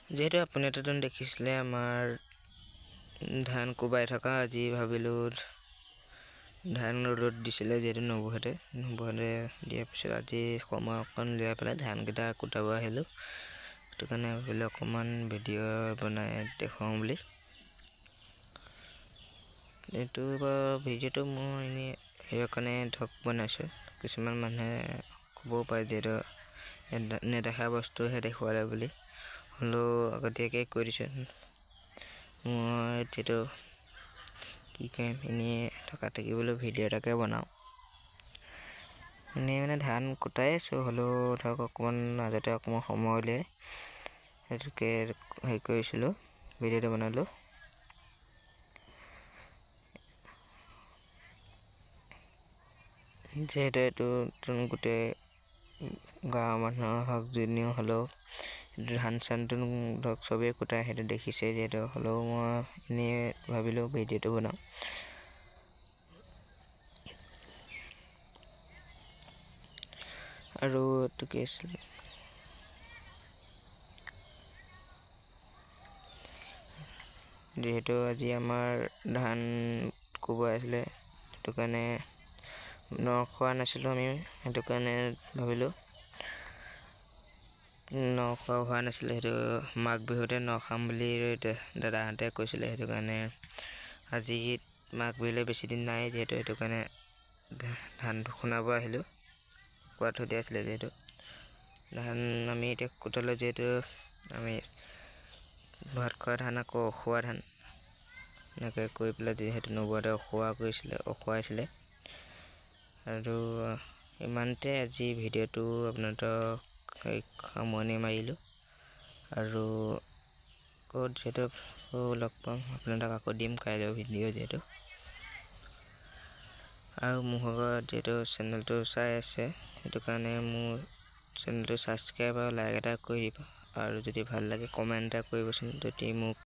যেহেতু আপুনি এটাতোন দেখিছিলে আমাৰ ধান কোবাই থকা আজি ভাবিলোঁ ধান ৰ'দত দিছিলে যেহেতু নবৌহঁতে দিয়াৰ পিছত আজি সময় অকণ উলিয়াই পেলাই ধানকেইটা কুটাব আহিলোঁ সেইটো কাৰণে ভাবিলোঁ অকণমান ভিডিঅ' বনাই দেখুৱাওঁ বুলি এইটো ভিডিঅ'টো মই এনেই সেইৰ কাৰণে ধৰক বনাইছোঁ কিছুমান মানুহে ক'বও পাৰে যিহেতু নেদেখা বস্তুহে দেখুৱালে বুলি হ'লেও আগতীয়াকৈ কৈ দিছোঁ মই যিহেতু কি কৰিম এনেই থকা থাকিবলৈ ভিডিঅ' এটাকে বনাওঁ এনেই মানে ধান কুটাই আছোঁ হ'লেও ধৰক অকণমান মাজতে অকণমান সময় উলিয়াই সেইটোকে হেৰি কৰিছিলোঁ ভিডিঅ'টো বনালোঁ যিহেতু এইটো গোটেই গাঁৱৰ মানুহৰ হওক যোনেও হ'লেও ধান চানটো ধৰক চবেই কুটাই সেইটো দেখিছে যিহেতু হ'লেও মই এনেই ভাবিলোঁ ভিডিঅ'টো বনাওঁ আৰু এইটো কি আছিলে যিহেতু আজি আমাৰ ধান কোবাই আছিলে সেইটো কাৰণে খোৱা নাছিলোঁ আমি সেইটো কাৰণে ভাবিলোঁ খোৱা হোৱা নাছিলে সেইটো মাঘ বিহুতে খাম বুলি দাদাহঁতে কৈছিলে সেইটো কাৰণে আজি মাঘ বিহুলৈ বেছি দিন নাই যিহেতু সেইটো কাৰণে ধান খুন্দাব আহিলোঁ কোৱা থৈ দিয়া আছিলে যিহেতু ধান আমি এতিয়া কুটালোঁ যিহেতু আমি ভাত খোৱা ধান আকৌ অখোৱা ধান এনেকৈ কৰি পেলাই যিহেতু নবৌহঁতে অখোৱাইছিলে আৰু ইমানতে আজি ভিডিঅ'টো আপোনালোকক সামৰণি মাৰিলোঁ আৰু ক'ত যিহেতু লগ পাম আপোনালোকক আকৌ দিম কাইলৈ ভিডিঅ' যিহেতু আৰু মোৰ ঘৰত যিহেতু চেনেলটো চাই আছে সেইটো কাৰণে মোৰ চেনেলটো ছাবস্ক্ৰাইব আৰু লাইক এটা কৰি দিব আৰু যদি ভাল লাগে কমেণ্ট এটা কৰিবচোন যদি মোক